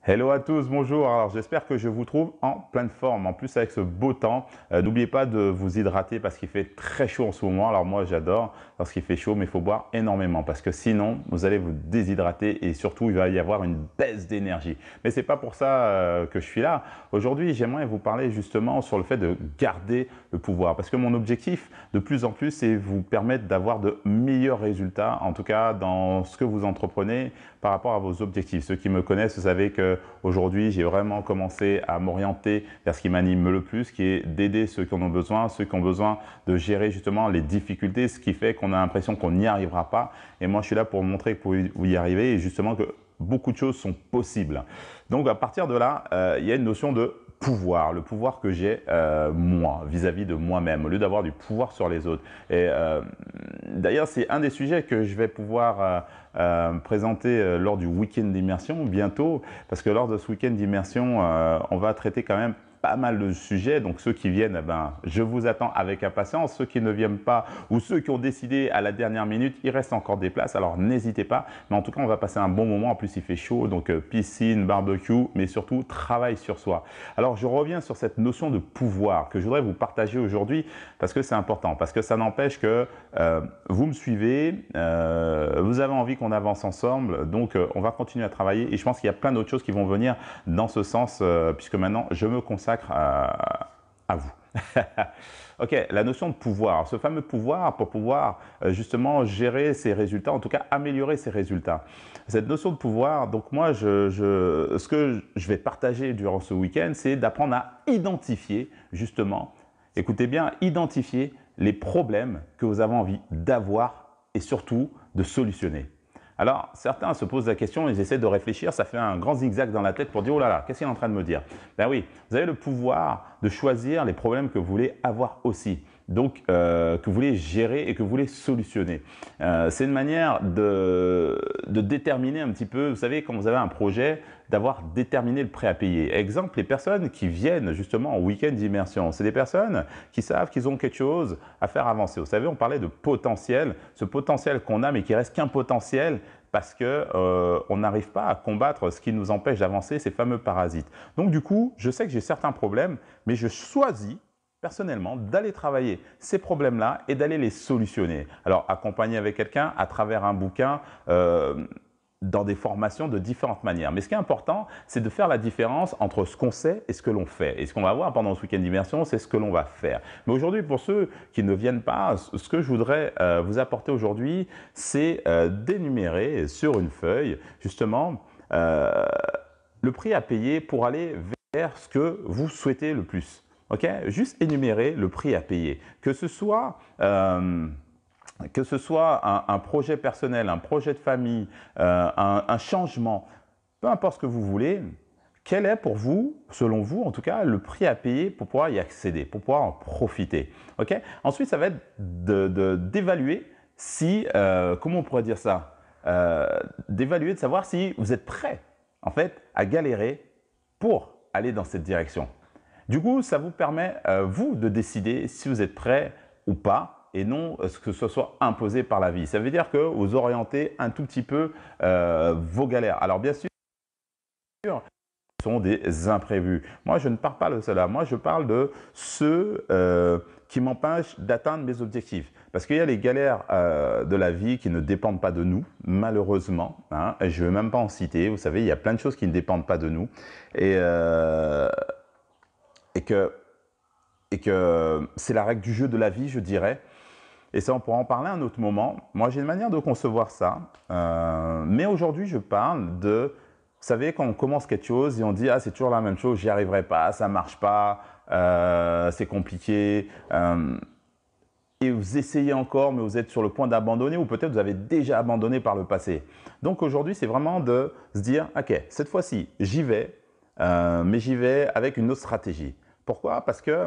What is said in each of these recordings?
Hello à tous, bonjour. Alors j'espère que je vous trouve en pleine forme. En plus avec ce beau temps, n'oubliez pas de vous hydrater parce qu'il fait très chaud en ce moment. Alors moi j'adore lorsqu'il fait chaud, mais il faut boire énormément parce que sinon vous allez vous déshydrater et surtout il va y avoir une baisse d'énergie. Mais c'est pas pour ça que je suis là. Aujourd'hui j'aimerais vous parler justement sur le fait de garder le pouvoir parce que mon objectif de plus en plus c'est vous permettre d'avoir de meilleurs résultats, en tout cas dans ce que vous entreprenez par rapport à vos objectifs. Ceux qui me connaissent, vous savez que aujourd'hui, j'ai vraiment commencé à m'orienter vers ce qui m'anime le plus, qui est d'aider ceux qui en ont besoin, ceux qui ont besoin de gérer justement les difficultés, ce qui fait qu'on a l'impression qu'on n'y arrivera pas. Et moi, je suis là pour montrer que vous y arrivez et justement que beaucoup de choses sont possibles. Donc, à partir de là, il y a une notion de pouvoir, le pouvoir que j'ai moi, vis-à-vis de moi-même, au lieu d'avoir du pouvoir sur les autres. Et d'ailleurs, c'est un des sujets que je vais pouvoir présenter lors du week-end d'immersion bientôt, parce que lors de ce week-end d'immersion, on va traiter quand même pas mal de sujets. Donc ceux qui viennent, je vous attends avec impatience. Ceux qui ne viennent pas ou ceux qui ont décidé à la dernière minute, il reste encore des places. Alors n'hésitez pas. Mais en tout cas, on va passer un bon moment. En plus, il fait chaud. Donc piscine, barbecue, mais surtout travail sur soi. Alors je reviens sur cette notion de pouvoir que je voudrais vous partager aujourd'hui parce que c'est important. Parce que ça n'empêche que vous me suivez, vous avez envie qu'on avance ensemble. Donc on va continuer à travailler. Et je pense qu'il y a plein d'autres choses qui vont venir dans ce sens puisque maintenant je me consacre à vous. Ok, la notion de pouvoir, ce fameux pouvoir pour pouvoir justement gérer ses résultats, en tout cas améliorer ses résultats. Cette notion de pouvoir, donc moi, ce que je vais partager durant ce week-end, c'est d'apprendre à identifier justement, écoutez bien, identifier les problèmes que vous avez envie d'avoir et surtout de solutionner. Alors, certains se posent la question, ils essaient de réfléchir, ça fait un grand zigzag dans la tête pour dire « Oh là là, qu'est-ce qu'il est en train de me dire ?» Ben oui, vous avez le pouvoir de choisir les problèmes que vous voulez avoir aussi, donc que vous voulez gérer et que vous voulez solutionner. C'est une manière de déterminer un petit peu, vous savez, quand vous avez un projet, d'avoir déterminé le prêt à payer. Exemple, les personnes qui viennent justement en week-end d'immersion, c'est des personnes qui savent qu'ils ont quelque chose à faire avancer. Vous savez, on parlait de potentiel, ce potentiel qu'on a mais qui reste qu'un potentiel parce qu'on n'arrive pas à combattre ce qui nous empêche d'avancer, ces fameux parasites. Donc du coup, je sais que j'ai certains problèmes, mais je choisis personnellement d'aller travailler ces problèmes-là et d'aller les solutionner. Alors, accompagner avec quelqu'un à travers un bouquin, dans des formations de différentes manières. Mais ce qui est important, c'est de faire la différence entre ce qu'on sait et ce que l'on fait. Et ce qu'on va voir pendant ce week-end d'immersion, c'est ce que l'on va faire. Mais aujourd'hui, pour ceux qui ne viennent pas, ce que je voudrais vous apporter aujourd'hui, c'est d'énumérer sur une feuille, justement, le prix à payer pour aller vers ce que vous souhaitez le plus. Ok, juste énumérer le prix à payer. Que ce soit un projet personnel, un projet de famille, un changement, peu importe ce que vous voulez, quel est pour vous, selon vous en tout cas, le prix à payer pour pouvoir y accéder, pour pouvoir en profiter. Okay. Ensuite, ça va être d'évaluer si, comment on pourrait dire ça, d'évaluer, de savoir si vous êtes prêt en fait à galérer pour aller dans cette direction. Du coup, ça vous permet, vous, de décider si vous êtes prêt ou pas et non que ce soit imposé par la vie. Ça veut dire que vous orientez un tout petit peu vos galères. Alors bien sûr, ce sont des imprévus. Moi, je ne parle pas de cela. Moi, je parle de ceux qui m'empêchent d'atteindre mes objectifs. Parce qu'il y a les galères de la vie qui ne dépendent pas de nous, malheureusement. Hein, et je ne vais même pas en citer. Vous savez, il y a plein de choses qui ne dépendent pas de nous. Et que c'est la règle du jeu de la vie, je dirais. Et ça, on pourra en parler à un autre moment. Moi, j'ai une manière de concevoir ça. Mais aujourd'hui, je parle de, vous savez, quand on commence quelque chose et on dit « Ah, c'est toujours la même chose, j'y arriverai pas, ça marche pas, c'est compliqué. » Et vous essayez encore, mais vous êtes sur le point d'abandonner ou peut-être vous avez déjà abandonné par le passé. Donc aujourd'hui, c'est vraiment de se dire « Ok, cette fois-ci, j'y vais, mais j'y vais avec une autre stratégie. » Pourquoi? Parce que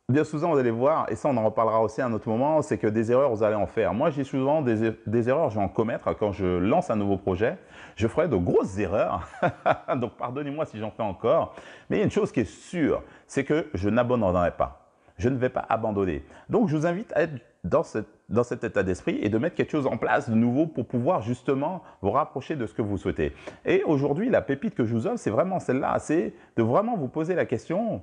bien souvent, vous allez voir, et ça on en reparlera aussi à un autre moment, c'est que des erreurs, vous allez en faire. Moi, j'ai souvent des erreurs, je vais en commettre quand je lance un nouveau projet. Je ferai de grosses erreurs, donc pardonnez-moi si j'en fais encore. Mais il y a une chose qui est sûre, c'est que je n'abandonnerai pas. Je ne vais pas abandonner. Donc, je vous invite à être dans cet état d'esprit et de mettre quelque chose en place de nouveau pour pouvoir justement vous rapprocher de ce que vous souhaitez. Et aujourd'hui, la pépite que je vous offre, c'est vraiment celle-là, c'est de vraiment vous poser la question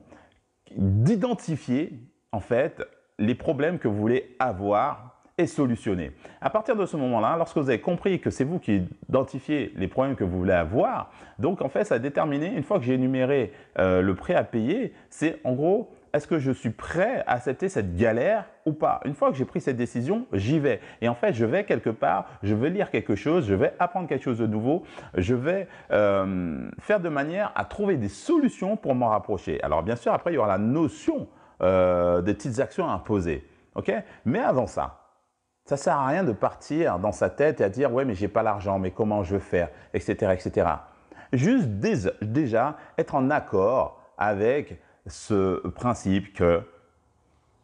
d'identifier en fait les problèmes que vous voulez avoir et solutionner. À partir de ce moment-là, lorsque vous avez compris que c'est vous qui identifiez les problèmes que vous voulez avoir, donc en fait, ça a déterminé, une fois que j'ai énuméré le prêt à payer, c'est en gros, est-ce que je suis prêt à accepter cette galère ou pas? Une fois que j'ai pris cette décision, j'y vais. Et en fait, je vais quelque part, je vais lire quelque chose, je vais apprendre quelque chose de nouveau, je vais faire de manière à trouver des solutions pour m'en rapprocher. Alors bien sûr, après, il y aura la notion des petites actions à imposer. Okay? Mais avant ça ne sert à rien de partir dans sa tête et à dire « ouais, mais j'ai pas l'argent, mais comment je vais faire ?» etc. etc. Juste déjà être en accord avec ce principe qu'il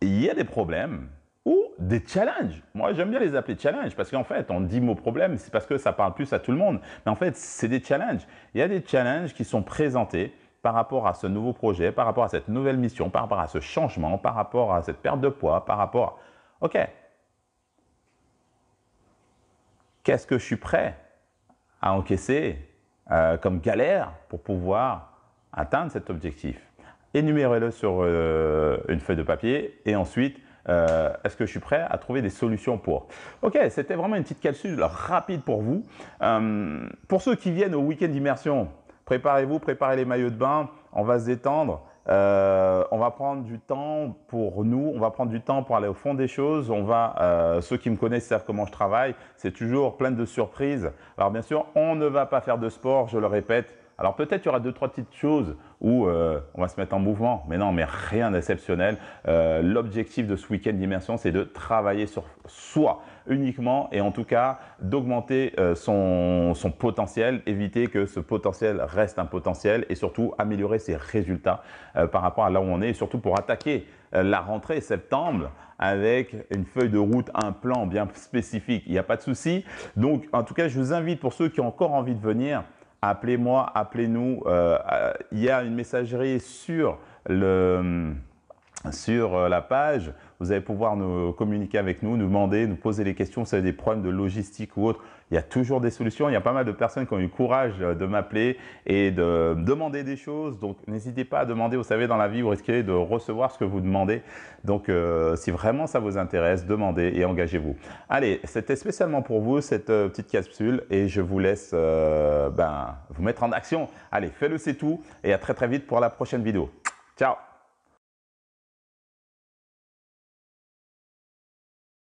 y a des problèmes ou des challenges. Moi, j'aime bien les appeler challenges parce qu'en fait, on dit mot problème, c'est parce que ça parle plus à tout le monde. Mais en fait, c'est des challenges. Il y a des challenges qui sont présentés par rapport à ce nouveau projet, par rapport à cette nouvelle mission, par rapport à ce changement, par rapport à cette perte de poids, par rapport à… OK. Qu'est-ce que je suis prêt à encaisser comme galère pour pouvoir atteindre cet objectif? Énumérez-le sur une feuille de papier et ensuite, est-ce que je suis prêt à trouver des solutions pour? Ok, c'était vraiment une petite capsule rapide pour vous. Pour ceux qui viennent au week-end d'immersion, préparez-vous, préparez les maillots de bain, on va se détendre. On va prendre du temps pour nous, on va prendre du temps pour aller au fond des choses. Ceux qui me connaissent savent comment je travaille, c'est toujours plein de surprises. Alors bien sûr, on ne va pas faire de sport, je le répète. Alors peut-être il y aura 2-3 petites choses où on va se mettre en mouvement, mais non, mais rien d'exceptionnel. L'objectif de ce week-end d'immersion, c'est de travailler sur soi uniquement et en tout cas d'augmenter son potentiel, éviter que ce potentiel reste un potentiel et surtout améliorer ses résultats par rapport à là où on est et surtout pour attaquer la rentrée septembre avec une feuille de route, un plan bien spécifique. Il n'y a pas de souci. Donc en tout cas, je vous invite pour ceux qui ont encore envie de venir, appelez-moi, appelez-nous. Il y a une messagerie sur la page. Vous allez pouvoir nous communiquer avec nous, nous demander, nous poser des questions. Si vous avez des problèmes de logistique ou autre, il y a toujours des solutions. Il y a pas mal de personnes qui ont eu le courage de m'appeler et de demander des choses. Donc, n'hésitez pas à demander. Vous savez, dans la vie, vous risquez de recevoir ce que vous demandez. Donc, si vraiment ça vous intéresse, demandez et engagez-vous. Allez, c'était spécialement pour vous cette petite capsule et je vous laisse vous mettre en action. Allez, faites-le, c'est tout et à très très vite pour la prochaine vidéo. Ciao!